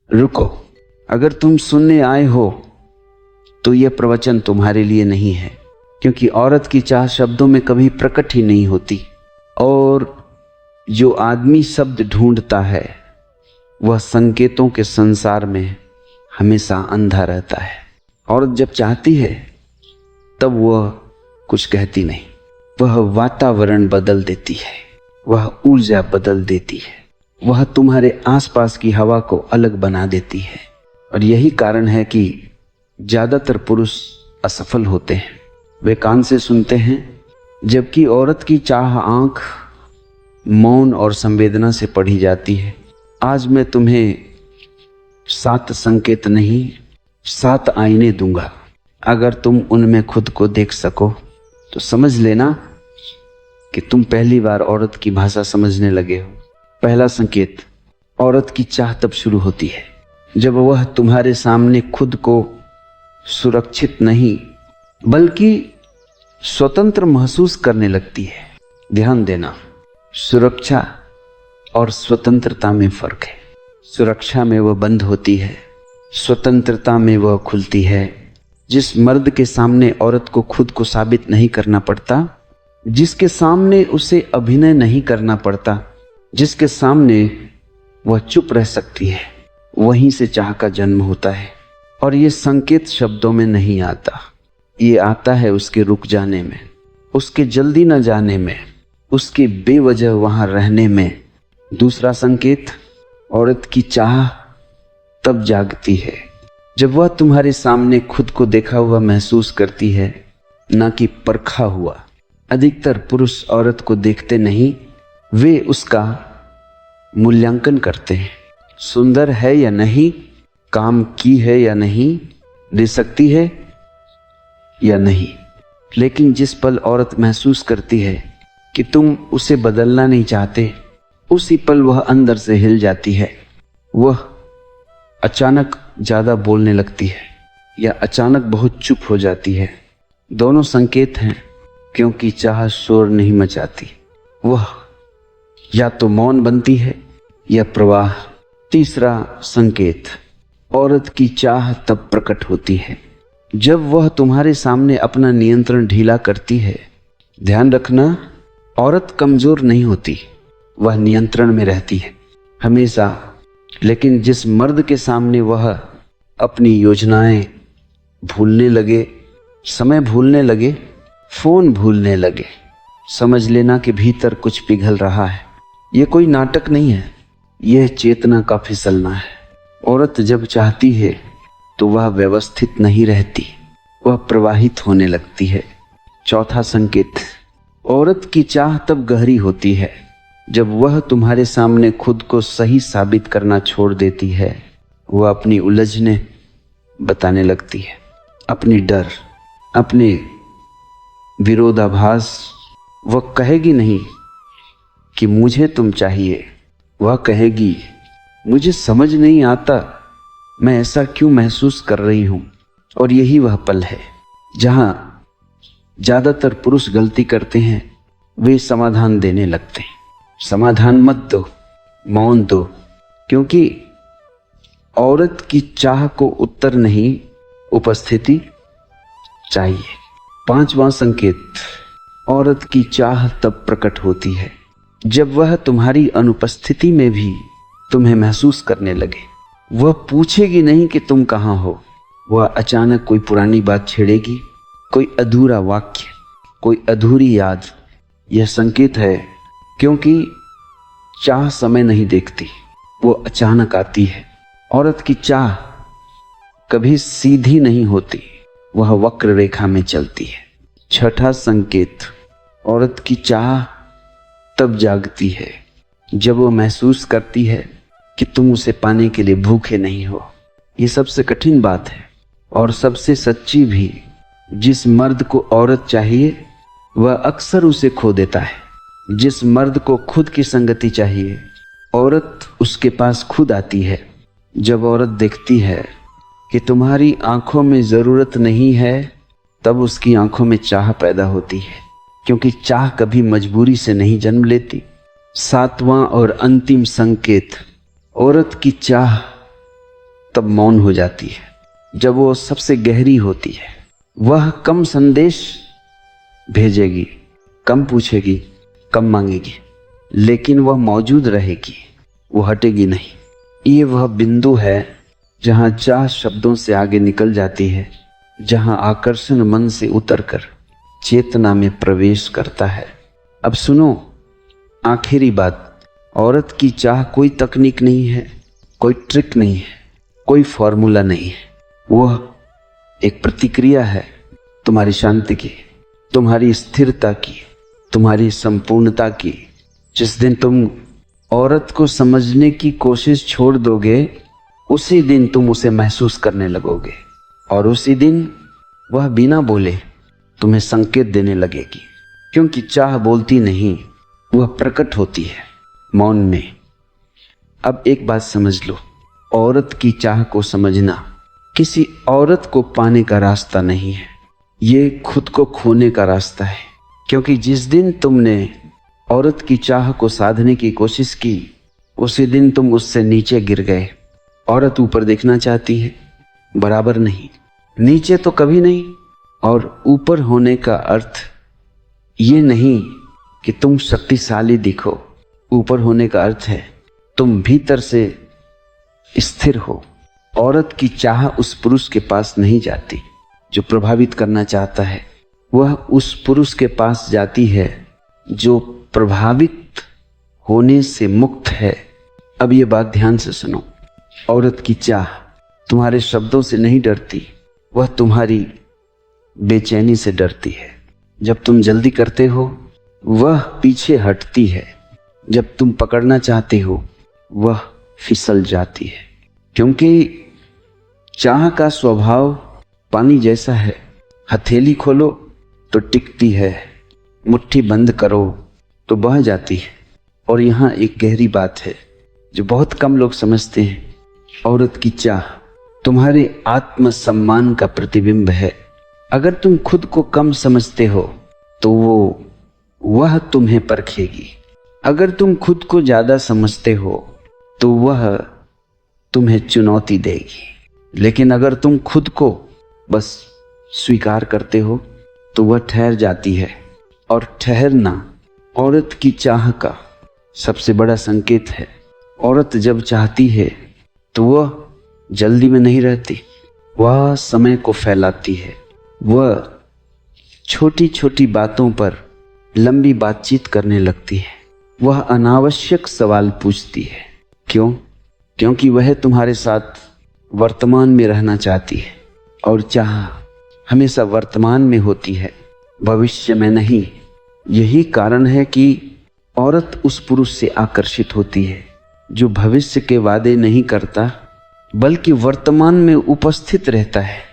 रुको, अगर तुम सुनने आए हो तो यह प्रवचन तुम्हारे लिए नहीं है, क्योंकि औरत की चाह शब्दों में कभी प्रकट ही नहीं होती, और जो आदमी शब्द ढूंढता है वह संकेतों के संसार में हमेशा अंधा रहता है। औरत जब चाहती है तब वह कुछ कहती नहीं, वह वातावरण बदल देती है, वह ऊर्जा बदल देती है, वह तुम्हारे आसपास की हवा को अलग बना देती है। और यही कारण है कि ज्यादातर पुरुष असफल होते हैं। वे कान से सुनते हैं, जबकि औरत की चाह आंख, मौन और संवेदना से पढ़ी जाती है। आज मैं तुम्हें 7 संकेत नहीं 7 आईने दूंगा। अगर तुम उनमें खुद को देख सको तो समझ लेना कि तुम पहली बार औरत की भाषा समझने लगे हो। पहला संकेत, औरत की चाह तब शुरू होती है जब वह तुम्हारे सामने खुद को सुरक्षित नहीं बल्कि स्वतंत्र महसूस करने लगती है। ध्यान देना, सुरक्षा और स्वतंत्रता में फर्क है। सुरक्षा में वह बंद होती है, स्वतंत्रता में वह खुलती है। जिस मर्द के सामने औरत को खुद को साबित नहीं करना पड़ता, जिसके सामने उसे अभिनय नहीं करना पड़ता, जिसके सामने वह चुप रह सकती है, वहीं से चाह का जन्म होता है। और ये संकेत शब्दों में नहीं आता, ये आता है उसके रुक जाने में, उसके जल्दी न जाने में, उसके बेवजह वहां रहने में। दूसरा संकेत, औरत की चाह तब जागती है जब वह तुम्हारे सामने खुद को देखा हुआ महसूस करती है, ना कि परखा हुआ। अधिकतर पुरुष औरत को देखते नहीं, वे उसका मूल्यांकन करते हैं। सुंदर है या नहीं, काम की है या नहीं, दे सकती है या नहीं। लेकिन जिस पल औरत महसूस करती है कि तुम उसे बदलना नहीं चाहते, उसी पल वह अंदर से हिल जाती है। वह अचानक ज्यादा बोलने लगती है या अचानक बहुत चुप हो जाती है। दोनों संकेत हैं, क्योंकि चाह शोर नहीं मचाती, वह या तो मौन बनती है या प्रवाह। तीसरा संकेत, औरत की चाह तब प्रकट होती है जब वह तुम्हारे सामने अपना नियंत्रण ढीला करती है। ध्यान रखना, औरत कमजोर नहीं होती, वह नियंत्रण में रहती है हमेशा। लेकिन जिस मर्द के सामने वह अपनी योजनाएं भूलने लगे, समय भूलने लगे, फोन भूलने लगे, समझ लेना कि भीतर कुछ पिघल रहा है। यह कोई नाटक नहीं है, यह चेतना का फिसलना है। औरत जब चाहती है तो वह व्यवस्थित नहीं रहती, वह प्रवाहित होने लगती है। चौथा संकेत, औरत की चाह तब गहरी होती है जब वह तुम्हारे सामने खुद को सही साबित करना छोड़ देती है। वह अपनी उलझने बताने लगती है, अपनी डर, अपने विरोधाभास। वह कहेगी नहीं कि मुझे तुम चाहिए, वह कहेगी मुझे समझ नहीं आता मैं ऐसा क्यों महसूस कर रही हूं। और यही वह पल है जहां ज्यादातर पुरुष गलती करते हैं, वे समाधान देने लगते हैं। समाधान मत दो, मौन दो, क्योंकि औरत की चाह को उत्तर नहीं, उपस्थिति चाहिए। पांचवा संकेत, औरत की चाह तब प्रकट होती है जब वह तुम्हारी अनुपस्थिति में भी तुम्हें महसूस करने लगे। वह पूछेगी नहीं कि तुम कहाँ हो, वह अचानक कोई पुरानी बात छेड़ेगी, कोई अधूरा वाक्य, कोई अधूरी याद। यह संकेत है, क्योंकि चाह समय नहीं देखती, वो अचानक आती है। औरत की चाह कभी सीधी नहीं होती, वह वक्र रेखा में चलती है। छठा संकेत, औरत की चाह तब जागती है जब वो महसूस करती है कि तुम उसे पाने के लिए भूखे नहीं हो। ये सबसे कठिन बात है और सबसे सच्ची भी। जिस मर्द को औरत चाहिए वह अक्सर उसे खो देता है। जिस मर्द को खुद की संगति चाहिए, औरत उसके पास खुद आती है। जब औरत देखती है कि तुम्हारी आंखों में जरूरत नहीं है, तब उसकी आंखों में चाह पैदा होती है, क्योंकि चाह कभी मजबूरी से नहीं जन्म लेती। सातवां और अंतिम संकेत, औरत की चाह तब मौन हो जाती है। जब वो सबसे गहरी होती है, वह कम संदेश भेजेगी, कम पूछेगी, कम मांगेगी, लेकिन वह मौजूद रहेगी, वो हटेगी नहीं। ये वह बिंदु है जहाँ चाह शब्दों से आगे निकल जाती है, जहाँ आकर्षण मन से उतरकर चेतना में प्रवेश करता है। अब सुनो आखिरी बात, औरत की चाह कोई तकनीक नहीं है, कोई ट्रिक नहीं है, कोई फॉर्मूला नहीं है। वह एक प्रतिक्रिया है तुम्हारी शांति की, तुम्हारी स्थिरता की, तुम्हारी संपूर्णता की। जिस दिन तुम औरत को समझने की कोशिश छोड़ दोगे, उसी दिन तुम उसे महसूस करने लगोगे, और उसी दिन वह बिना बोले तुम्हें संकेत देने लगेगी। क्योंकि चाह बोलती नहीं, वह प्रकट होती है मौन में। अब एक बात समझ लो, औरत की चाह को समझना किसी औरत को पाने का रास्ता नहीं है, ये खुद को खोने का रास्ता है। क्योंकि जिस दिन तुमने औरत की चाह को साधने की कोशिश की, उसी दिन तुम उससे नीचे गिर गए। औरत ऊपर देखना चाहती है, बराबर नहीं, नीचे तो कभी नहीं। और ऊपर होने का अर्थ ये नहीं कि तुम शक्तिशाली दिखो, ऊपर होने का अर्थ है तुम भीतर से स्थिर हो। औरत की चाह उस पुरुष के पास नहीं जाती जो प्रभावित करना चाहता है, वह उस पुरुष के पास जाती है जो प्रभावित होने से मुक्त है। अब ये बात ध्यान से सुनो, औरत की चाह तुम्हारे शब्दों से नहीं डरती, वह तुम्हारी बेचैनी से डरती है। जब तुम जल्दी करते हो, वह पीछे हटती है। जब तुम पकड़ना चाहते हो, वह फिसल जाती है। क्योंकि चाह का स्वभाव पानी जैसा है, हथेली खोलो तो टिकती है, मुट्ठी बंद करो तो बह जाती है। और यहाँ एक गहरी बात है जो बहुत कम लोग समझते हैं, औरत की चाह तुम्हारे आत्मसम्मान का प्रतिबिंब है। अगर तुम खुद को कम समझते हो तो वह तुम्हें परखेगी। अगर तुम खुद को ज्यादा समझते हो तो वह तुम्हें चुनौती देगी। लेकिन अगर तुम खुद को बस स्वीकार करते हो तो वह ठहर जाती है। और ठहरना औरत की चाह का सबसे बड़ा संकेत है। औरत जब चाहती है तो वह जल्दी में नहीं रहती, वह समय को फैलाती है। वह छोटी छोटी बातों पर लंबी बातचीत करने लगती है। वह अनावश्यक सवाल पूछती है। क्यों? क्योंकि वह तुम्हारे साथ वर्तमान में रहना चाहती है, और चाह हमेशा वर्तमान में होती है, भविष्य में नहीं। यही कारण है कि औरत उस पुरुष से आकर्षित होती है जो भविष्य के वादे नहीं करता, बल्कि वर्तमान में उपस्थित रहता है।